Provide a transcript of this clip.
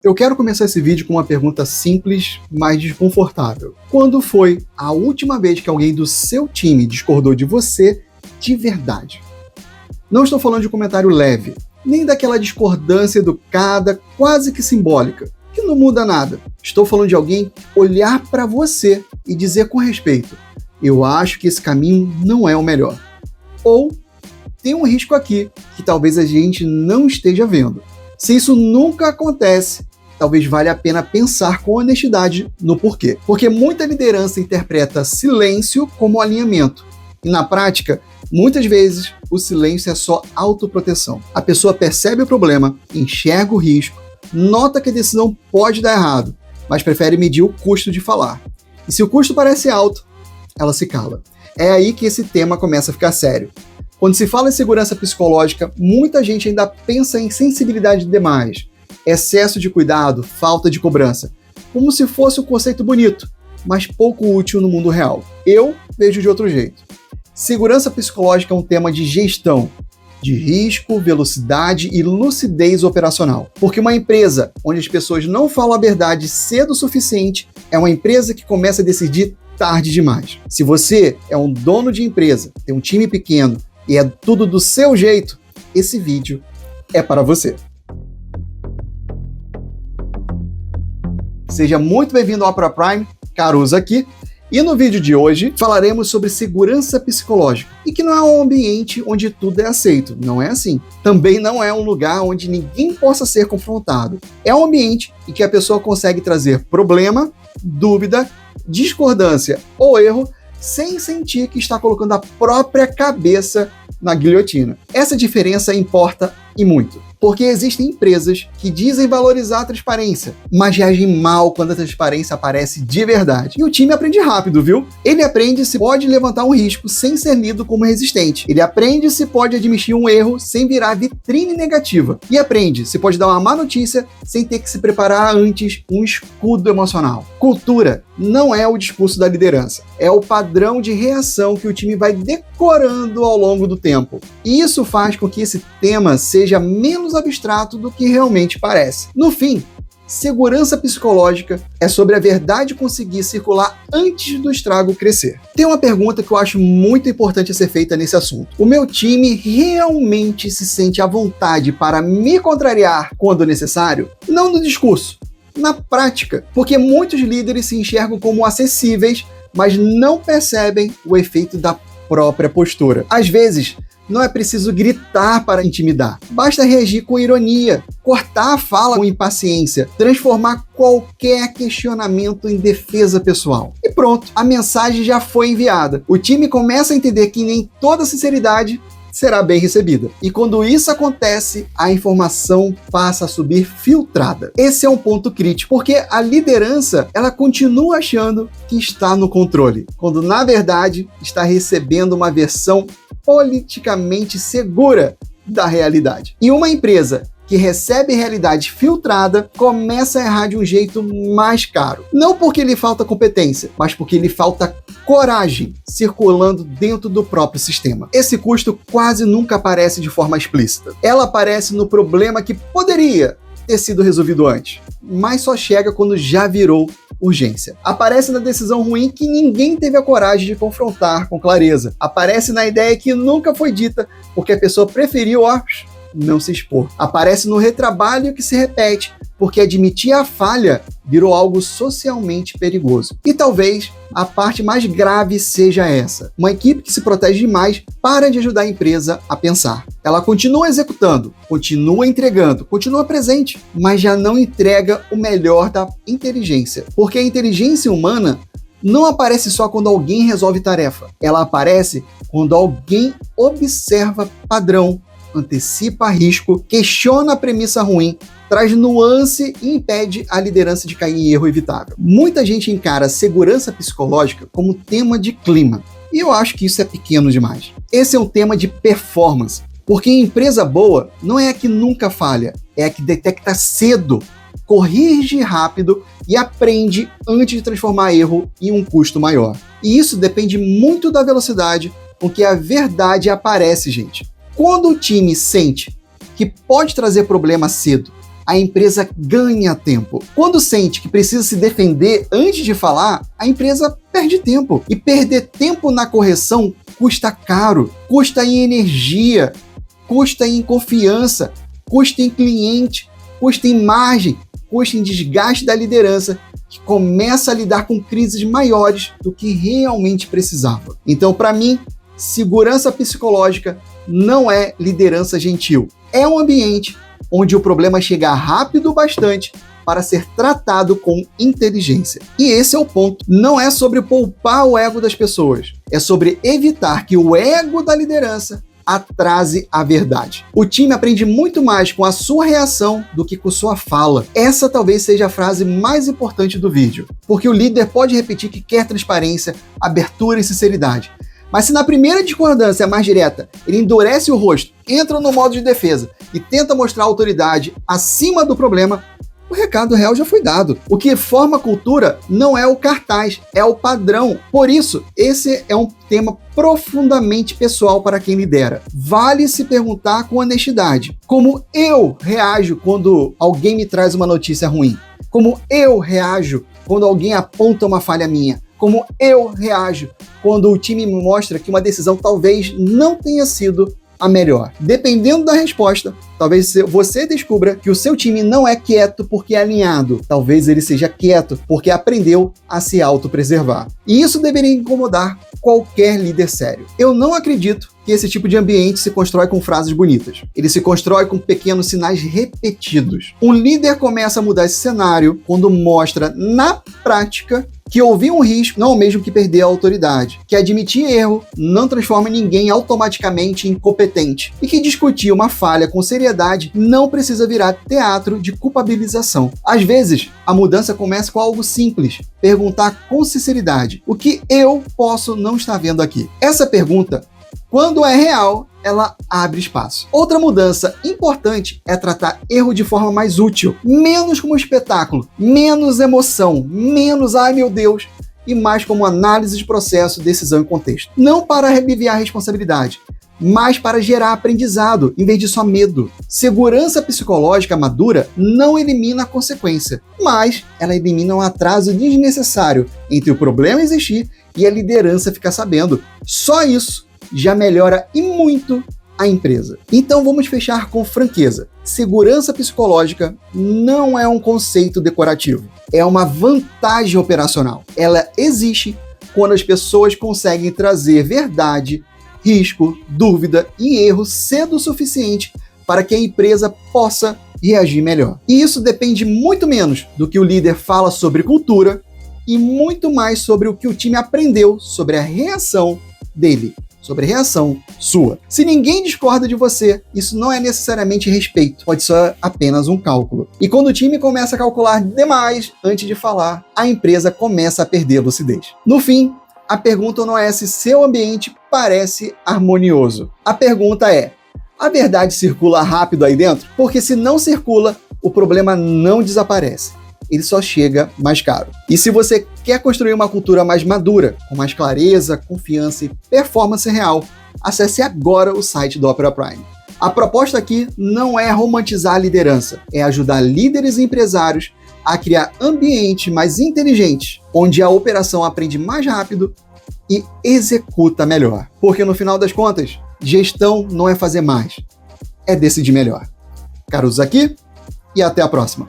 Eu quero começar esse vídeo com uma pergunta simples, mas desconfortável. Quando foi a última vez que alguém do seu time discordou de você de verdade? Não estou falando de um comentário leve, nem daquela discordância educada, quase que simbólica, que não muda nada. Estou falando de alguém olhar para você e dizer com respeito: eu acho que esse caminho não é o melhor. Ou tem um risco aqui que talvez a gente não esteja vendo. Se isso nunca acontece, talvez valha a pena pensar com honestidade no porquê. Porque muita liderança interpreta silêncio como alinhamento. E na prática, muitas vezes, o silêncio é só autoproteção. A pessoa percebe o problema, enxerga o risco, nota que a decisão pode dar errado, mas prefere medir o custo de falar. E se o custo parece alto, ela se cala. É aí que esse tema começa a ficar sério. Quando se fala em segurança psicológica, muita gente ainda pensa em sensibilidade demais, excesso de cuidado, falta de cobrança, como se fosse um conceito bonito, mas pouco útil no mundo real. Eu vejo de outro jeito. Segurança psicológica é um tema de gestão, de risco, velocidade e lucidez operacional. Porque uma empresa onde as pessoas não falam a verdade cedo o suficiente é uma empresa que começa a decidir tarde demais. Se você é um dono de empresa, tem um time pequeno e é tudo do seu jeito, esse vídeo é para você. Seja muito bem-vindo ao Opera Prime, Caruso aqui, e no vídeo de hoje falaremos sobre segurança psicológica, e que não é um ambiente onde tudo é aceito, não é assim. Também não é um lugar onde ninguém possa ser confrontado. É um ambiente em que a pessoa consegue trazer problema, dúvida, discordância ou erro sem sentir que está colocando a própria cabeça na guilhotina. Essa diferença importa e muito, porque existem empresas que dizem valorizar a transparência, mas reagem mal quando a transparência aparece de verdade. E o time aprende rápido, viu? Ele aprende se pode levantar um risco sem ser lido como resistente. Ele aprende se pode admitir um erro sem virar vitrine negativa. E aprende se pode dar uma má notícia sem ter que se preparar antes um escudo emocional. Cultura não é o discurso da liderança, é o padrão de reação que o time vai decorando ao longo do tempo. E isso faz com que esse tema seja menos abstrato do que realmente parece. No fim, segurança psicológica é sobre a verdade conseguir circular antes do estrago crescer. Tem uma pergunta que eu acho muito importante a ser feita nesse assunto. O meu time realmente se sente à vontade para me contrariar quando necessário? Não no discurso, na prática, porque muitos líderes se enxergam como acessíveis, mas não percebem o efeito da própria postura. Às vezes, não é preciso gritar para intimidar. Basta reagir com ironia, cortar a fala com impaciência, transformar qualquer questionamento em defesa pessoal. E pronto, a mensagem já foi enviada. O time começa a entender que nem toda sinceridade será bem recebida. E quando isso acontece, a informação passa a subir filtrada. Esse é um ponto crítico, porque a liderança, ela continua achando que está no controle, quando na verdade está recebendo uma versão politicamente segura da realidade. E uma empresa que recebe realidade filtrada começa a errar de um jeito mais caro. Não porque lhe falta competência, mas porque lhe falta coragem circulando dentro do próprio sistema. Esse custo quase nunca aparece de forma explícita. Ela aparece no problema que poderia ter sido resolvido antes, mas só chega quando já virou urgência. Aparece na decisão ruim que ninguém teve a coragem de confrontar com clareza. Aparece na ideia que nunca foi dita porque a pessoa preferiu não se expor. Aparece no retrabalho que se repete, porque admitir a falha virou algo socialmente perigoso. E talvez a parte mais grave seja essa. Uma equipe que se protege demais para de ajudar a empresa a pensar. Ela continua executando, continua entregando, continua presente, mas já não entrega o melhor da inteligência. Porque a inteligência humana não aparece só quando alguém resolve tarefa. Ela aparece quando alguém observa padrão, antecipa risco, questiona a premissa ruim, traz nuance e impede a liderança de cair em erro evitável. Muita gente encara segurança psicológica como tema de clima, e eu acho que isso é pequeno demais. Esse é um tema de performance, porque empresa boa não é a que nunca falha, é a que detecta cedo, corrige rápido e aprende antes de transformar erro em um custo maior. E isso depende muito da velocidade com que a verdade aparece, gente. Quando o time sente que pode trazer problema cedo, a empresa ganha tempo. Quando sente que precisa se defender antes de falar, a empresa perde tempo. E perder tempo na correção custa caro, custa em energia, custa em confiança, custa em cliente, custa em margem, custa em desgaste da liderança, que começa a lidar com crises maiores do que realmente precisava. Então, para mim, segurança psicológica não é liderança gentil. É um ambiente onde o problema chega rápido bastante para ser tratado com inteligência. E esse é o ponto. Não é sobre poupar o ego das pessoas, é sobre evitar que o ego da liderança atrase a verdade. O time aprende muito mais com a sua reação do que com sua fala. Essa talvez seja a frase mais importante do vídeo, porque o líder pode repetir que quer transparência, abertura e sinceridade. Mas se na primeira discordância mais direta ele endurece o rosto, entra no modo de defesa e tenta mostrar autoridade acima do problema, o recado real já foi dado. O que forma a cultura não é o cartaz, é o padrão. Por isso, esse é um tema profundamente pessoal para quem lidera. Vale se perguntar com honestidade: como eu reajo quando alguém me traz uma notícia ruim? Como eu reajo quando alguém aponta uma falha minha? Como eu reajo quando o time me mostra que uma decisão talvez não tenha sido a melhor? Dependendo da resposta, talvez você descubra que o seu time não é quieto porque é alinhado. Talvez ele seja quieto porque aprendeu a se autopreservar. E isso deveria incomodar qualquer líder sério. Eu não acredito que esse tipo de ambiente se constrói com frases bonitas. Ele se constrói com pequenos sinais repetidos. Um líder começa a mudar esse cenário quando mostra na prática que ouvir um risco não é o mesmo que perder a autoridade, que admitir erro não transforma ninguém automaticamente em incompetente e que discutir uma falha com seriedade não precisa virar teatro de culpabilização. Às vezes, a mudança começa com algo simples: perguntar com sinceridade: o que eu posso não estar vendo aqui? Essa pergunta, quando é real, ela abre espaço. Outra mudança importante é tratar erro de forma mais útil, menos como espetáculo, menos emoção, menos ai meu Deus, e mais como análise de processo, decisão e contexto. Não para aliviar a responsabilidade, mas para gerar aprendizado, em vez de só medo. Segurança psicológica madura não elimina a consequência, mas ela elimina um atraso desnecessário entre o problema existir e a liderança ficar sabendo. Só isso já melhora e muito a empresa. Então vamos fechar com franqueza. Segurança psicológica não é um conceito decorativo, é uma vantagem operacional. Ela existe quando as pessoas conseguem trazer verdade, risco, dúvida e erro cedo o suficiente para que a empresa possa reagir melhor. E isso depende muito menos do que o líder fala sobre cultura e muito mais sobre o que o time aprendeu sobre a reação dele, sobre a reação sua. Se ninguém discorda de você, isso não é necessariamente respeito, pode ser apenas um cálculo. E quando o time começa a calcular demais antes de falar, a empresa começa a perder a lucidez. No fim, a pergunta não é se seu ambiente parece harmonioso. A pergunta é: a verdade circula rápido aí dentro? Porque se não circula, o problema não desaparece. Ele só chega mais caro. E se você quer construir uma cultura mais madura, com mais clareza, confiança e performance real, acesse agora o site do Opera Prime. A proposta aqui não é romantizar a liderança, é ajudar líderes e empresários a criar ambientes mais inteligentes, onde a operação aprende mais rápido e executa melhor. Porque no final das contas, gestão não é fazer mais, é decidir melhor. Caruso aqui e até a próxima.